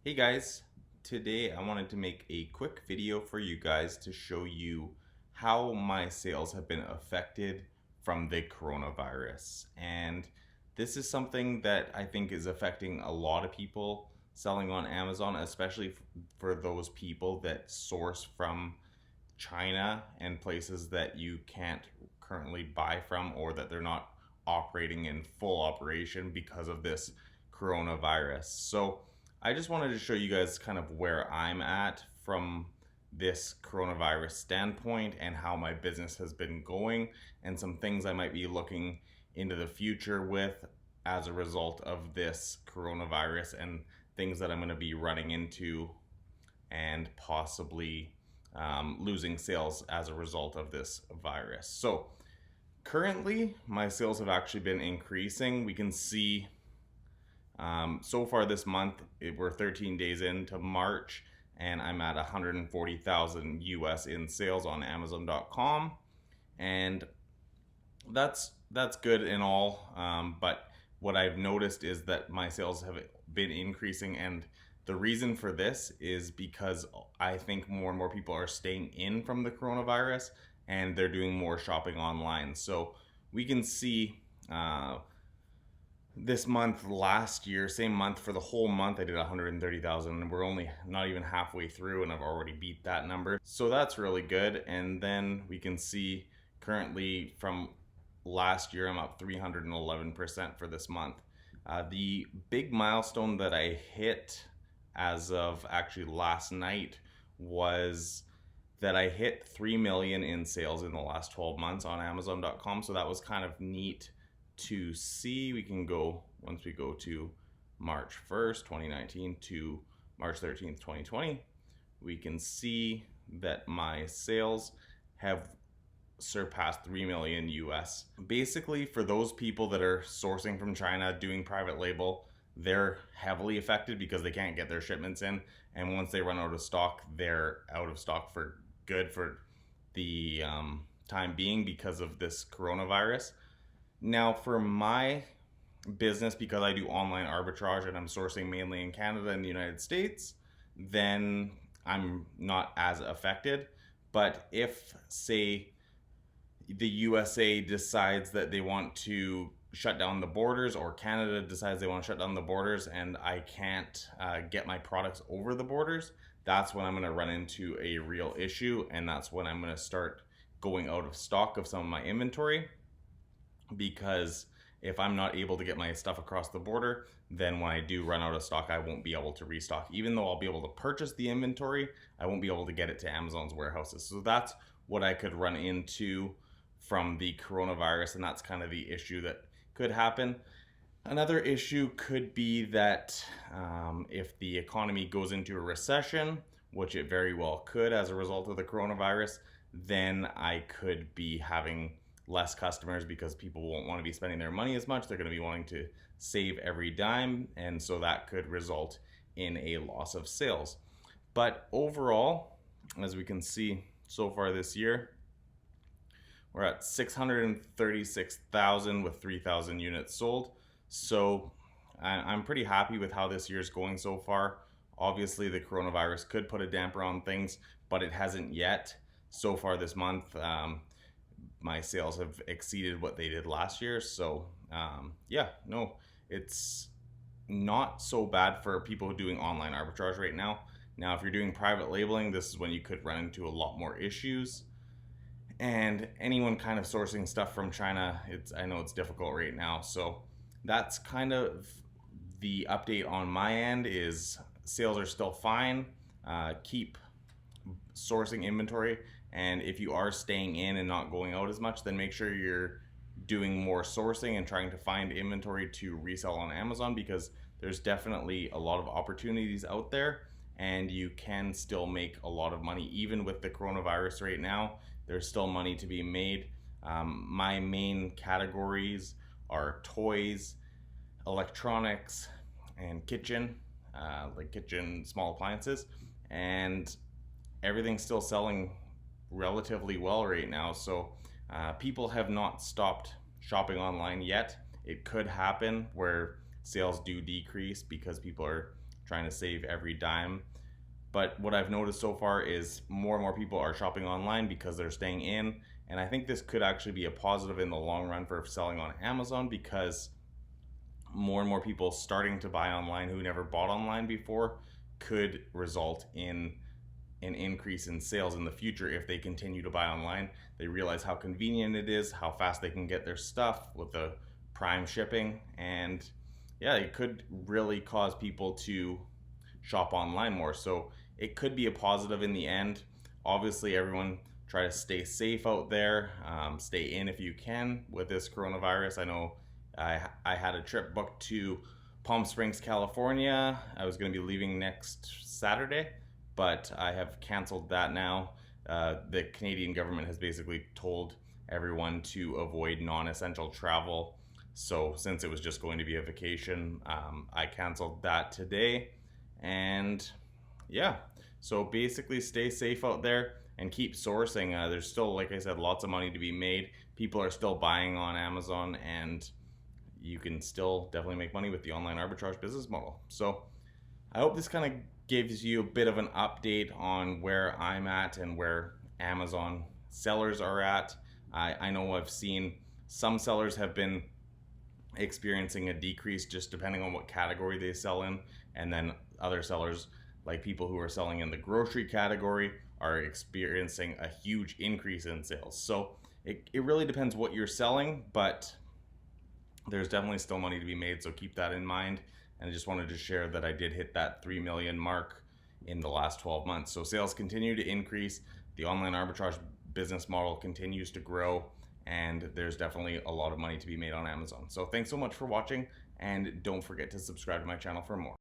Hey guys, today I wanted to make a quick video for you guys to show you how my sales have been affected from the coronavirus. And this is something that I think is affecting a lot of people selling on Amazon, especially for those people that source from China and places that you can't currently buy from, or that they're not operating in full operation because of this coronavirus. So I just wanted to show you guys kind of where I'm at from this coronavirus standpoint and how my business has been going, and some things I might be looking into the future with as a result of this coronavirus, and things that I'm going to be running into and possibly losing sales as a result of this virus. So currently my sales have actually been increasing. We can see so far this month, we're 13 days into March, and I'm at 140,000 US in sales on Amazon.com, and that's good and all. But what I've noticed is that my sales have been increasing, and the reason for this is because I think more and more people are staying in from the coronavirus, and they're doing more shopping online. So we can see this month last year, same month, for the whole month I did 130,000, and we're only not even halfway through and I've already beat that number. So that's really good. And then we can see currently from last year I'm up 311% for this month. The big milestone that I hit as of actually last night was that I hit 3 million in sales in the last 12 months on Amazon.com. So that was kind of neat to see. We can go, once we go to March 1st, 2019 to March 13th, 2020, we can see that my sales have surpassed 3 million US. Basically, for those people that are sourcing from China, doing private label, they're heavily affected because they can't get their shipments in, and once they run out of stock, they're out of stock for good for the time being because of this coronavirus. Now, for my business, because I do online arbitrage and I'm sourcing mainly in Canada and the United States, then I'm not as affected. But if, say, the USA decides that they want to shut down the borders, or Canada decides they want to shut down the borders, and I can't get my products over the borders, that's when I'm going to run into a real issue, and that's when I'm going to start going out of stock of some of my inventory. Because if I'm not able to get my stuff across the border, then when I do run out of stock, I won't be able to restock. Even though I'll be able to purchase the inventory, I won't be able to get it to Amazon's warehouses. So that's what I could run into from the coronavirus, and that's kind of the issue that could happen. Another issue could be that if the economy goes into a recession, which it very well could as a result of the coronavirus, then I could be having less customers because people won't want to be spending their money as much. They're going to be wanting to save every dime, and so that could result in a loss of sales. But overall, as we can see so far this year, we're at 636,000 with 3,000 units sold. So I'm pretty happy with how this year's going so far. Obviously, the coronavirus could put a damper on things, but it hasn't yet. So far this month, my sales have exceeded what they did last year. So yeah, no, it's not so bad for people doing online arbitrage right now. Now, if you're doing private labeling, this is when you could run into a lot more issues. And anyone kind of sourcing stuff from China, I know it's difficult right now. So that's kind of the update on my end. Is sales are still fine. Keep sourcing inventory, and if you are staying in and not going out as much, then make sure you're doing more sourcing and trying to find inventory to resell on Amazon, because there's definitely a lot of opportunities out there, and you can still make a lot of money even with the coronavirus right now. There's still money to be made. My main categories are toys, electronics, and kitchen, like kitchen small appliances, and everything's still selling relatively well right now. So people have not stopped shopping online yet. It could happen where sales do decrease because people are trying to save every dime. But what I've noticed so far is more and more people are shopping online because they're staying in. And I think this could actually be a positive in the long run for selling on Amazon, because more and more people starting to buy online who never bought online before could result in an increase in sales in the future if they continue to buy online. They realize how convenient it is, how fast they can get their stuff with the prime shipping, and yeah, it could really cause people to shop online more. So it could be a positive in the end. Obviously, everyone try to stay safe out there. Stay in if you can with this coronavirus. I know I had a trip booked to Palm Springs, California. I was going to be leaving next Saturday, but I have canceled that now. The Canadian government has basically told everyone to avoid non-essential travel. So since it was just going to be a vacation, I canceled that today. And yeah, so basically stay safe out there and keep sourcing. There's still, like I said, lots of money to be made. People are still buying on Amazon, and you can still definitely make money with the online arbitrage business model. So I hope this kind of gives you a bit of an update on where I'm at and where Amazon sellers are at. I know I've seen some sellers have been experiencing a decrease just depending on what category they sell in, and then other sellers, like people who are selling in the grocery category, are experiencing a huge increase in sales. So it really depends what you're selling, but there's definitely still money to be made, so keep that in mind. And I just wanted to share that I did hit that 3 million mark in the last 12 months. So sales continue to increase, the online arbitrage business model continues to grow, and there's definitely a lot of money to be made on Amazon. So thanks so much for watching, and don't forget to subscribe to my channel for more.